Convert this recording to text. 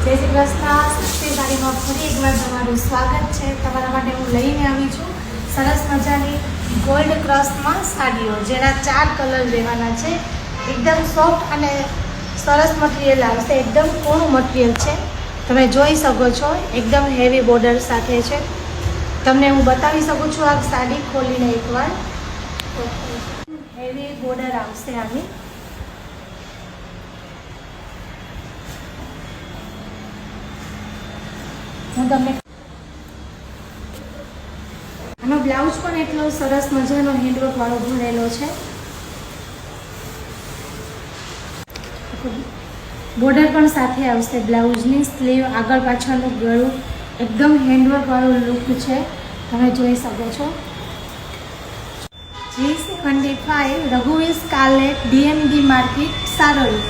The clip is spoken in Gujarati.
જય શ્રી કૃષ્ણ. સસ્તી સાડીમાં ફરી એકવાર તમારું સ્વાગત છે. તમારા માટે હું લઈને આવી છું સરસ મજાની ગોલ્ડ ક્રશમાં સાડીઓ, જેના 4 કલર રહેવાના છે. એકદમ સોફ્ટ અને સરસ મટીરિયલ આવશે. એકદમ કોરું મટીરિયલ છે, તમે જોઈ શકો છો. એકદમ હેવી બોર્ડર સાથે છે. તમને હું બતાવી શકું છું આ સાડી ખોલીને એકવાર. હેવી બોર્ડર આવશે આની. હું તમને આનો બ્લાઉઝ પણ એટલો સરસ મજાનો હેન્ડવર્ક વાળો ભરેલો છે. બોર્ડર પણ સાથે આવશે. બ્લાઉઝની સ્લીવ, આગળ પાછળનું ગળું એકદમ હેન્ડવર્ક વાળો લુક છે, તમે જોઈ શકો છો. G75 રઘુવીર સ્કાર્લેટ, DMD market, Saroli.